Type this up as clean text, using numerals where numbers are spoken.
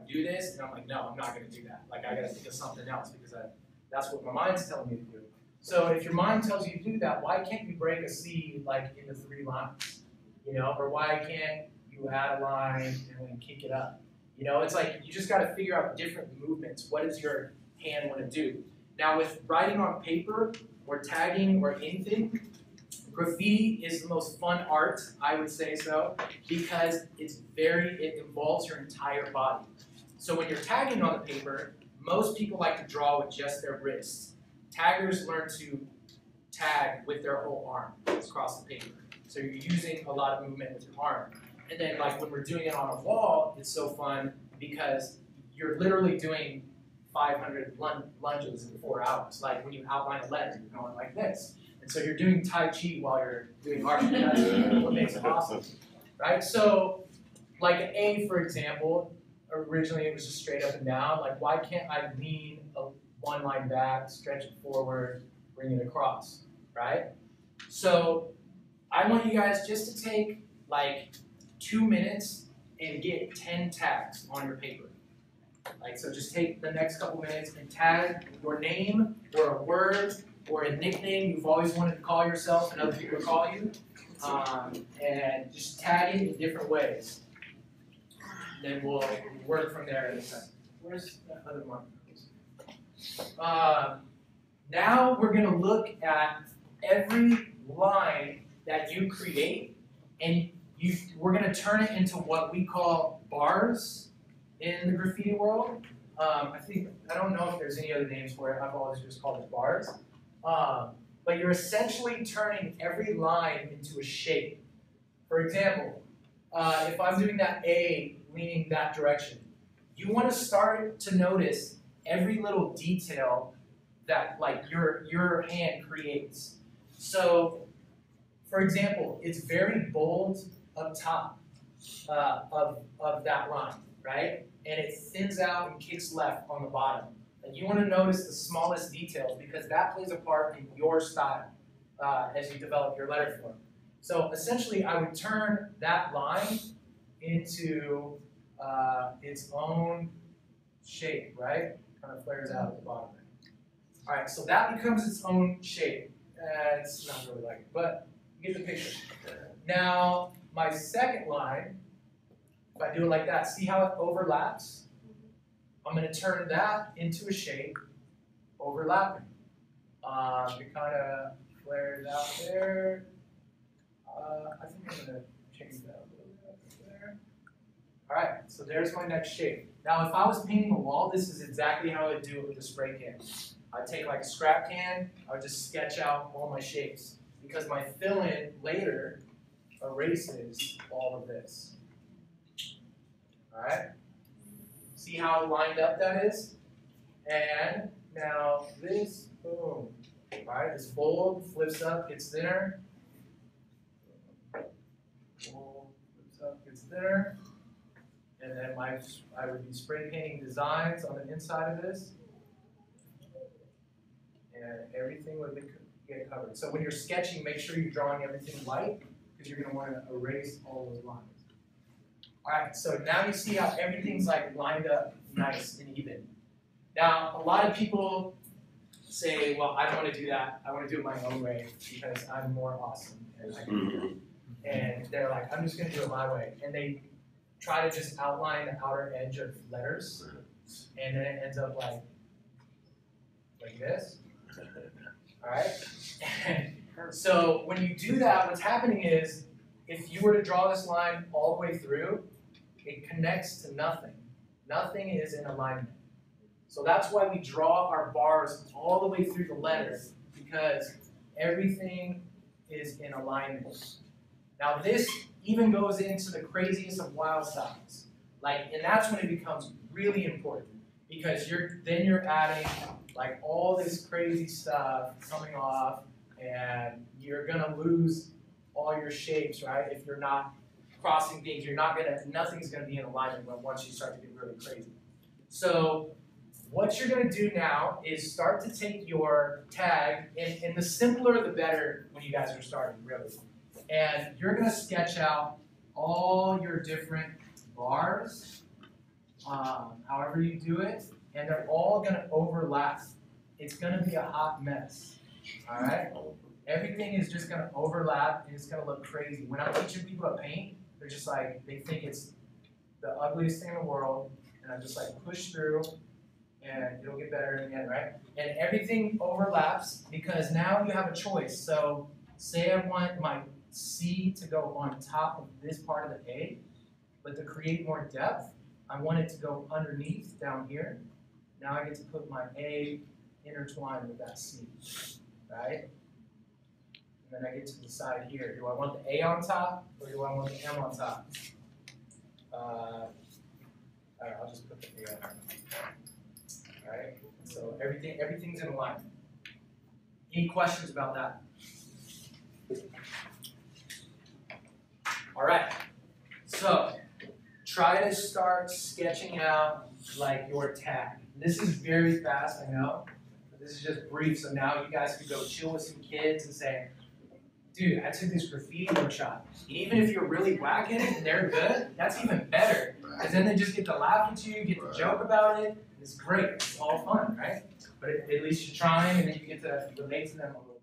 do this, and I'm like, no, I'm not going to do that. Like, I got to think of something else because that's what my mind's telling me to do. So if your mind tells you to do that, why can't you break a C like into 3 lines? You know, or why can't you add a line and then kick it up? You know, it's like you just got to figure out different movements. What does your hand want to do? Now with writing on paper or tagging or anything, graffiti is the most fun art, I would say so, because it involves your entire body. So when you're tagging on the paper, most people like to draw with just their wrists. Taggers learn to tag with their whole arm across the paper. So you're using a lot of movement with your arm. And then like when we're doing it on a wall, it's so fun because you're literally doing 500 lunges in 4 hours. Like when you outline a letter, you're going like this. And so you're doing Tai Chi while you're doing art. That's what makes it awesome, right? So like an A, for example, originally it was just straight up and down. Like why can't I lean one line back, stretch it forward, bring it across, right? So I want you guys just to take like 2 minutes and get 10 tags on your paper. Like, so just take the next couple minutes and tag your name or a word or a nickname you've always wanted to call yourself and other people call you, and just tag it in different ways. Then we'll work from there in a second. Where's that other one? Now we're going to look at every line that you create, and we're going to turn it into what we call bars in the graffiti world. I don't know if there's any other names for it. I've always just called it bars. But you're essentially turning every line into a shape. For example, if I'm doing that A leaning that direction, you want to start to notice every little detail that like your hand creates. So, for example, it's very bold up top of that line, right? And it thins out and kicks left on the bottom. And you want to notice the smallest details because that plays a part in your style as you develop your letter form. So essentially, I would turn that line into its own shape, right? Kind of flares out at the bottom there. All right, so that becomes its own shape. It's not really like it, but you get the picture. Now, my second line, if I do it like that, see how it overlaps? I'm going to turn that into a shape, overlapping. It kind of flares out there. I think I'm going to change that a little bit there. All right, so there's my next shape. Now, if I was painting a wall, this is exactly how I would do it with the spray can. I'd take like a scrap can, I would just sketch out all my shapes because my fill-in later erases all of this. All right? See how lined up that is? And now this, boom. All right, this fold flips up, gets thinner. Fold flips up, gets thinner. And then I would be spray painting designs on the inside of this. And everything would get covered. So when you're sketching, make sure you're drawing everything light because you're going to want to erase all those lines. All right, so now you see how everything's like lined up nice and even. Now, a lot of people say, well, I don't want to do that. I want to do it my own way because I'm more awesome. And I can do that. And they're like, I'm just going to do it my way. And they try to just outline the outer edge of letters. And then it ends up like this. All right? And so when you do that, what's happening is if you were to draw this line all the way through, it connects to nothing. Nothing is in alignment. So that's why we draw our bars all the way through the letter, because everything is in alignment. Now this even goes into the craziest of wild styles. And that's when it becomes really important, because then you're adding like all this crazy stuff coming off, and you're gonna lose all your shapes, right? If you're not crossing things, nothing's gonna be in alignment once you start to get really crazy. So what you're gonna do now is start to take your tag, and the simpler the better when you guys are starting, really. And you're gonna sketch out all your different bars however you do it, and they're all gonna overlap. It's gonna be a hot mess, all right? Everything is just gonna overlap and it's gonna look crazy. When I'm teaching people to paint, they're just like, they think it's the ugliest thing in the world, and I'm just like, push through, and it'll get better in the end, right? And everything overlaps because now you have a choice. So say I want my C to go on top of this part of the A, but to create more depth, I want it to go underneath down here. Now I get to put my A intertwined with that C, right? And then I get to decide here, do I want the A on top or do I want the M on top? All right, I'll just put the A on top. All right, so everything's in alignment. Any questions about that? All right, so try to start sketching out like your tag. This is very fast, I know, but this is just brief, so now you guys can go chill with some kids and say, dude, I took this graffiti workshop. Even if you're really whack at it and they're good, that's even better. Because then they just get to laugh at you, get to joke about it, and it's great. It's all fun, right? But at least you're trying, and then you get to relate to them a little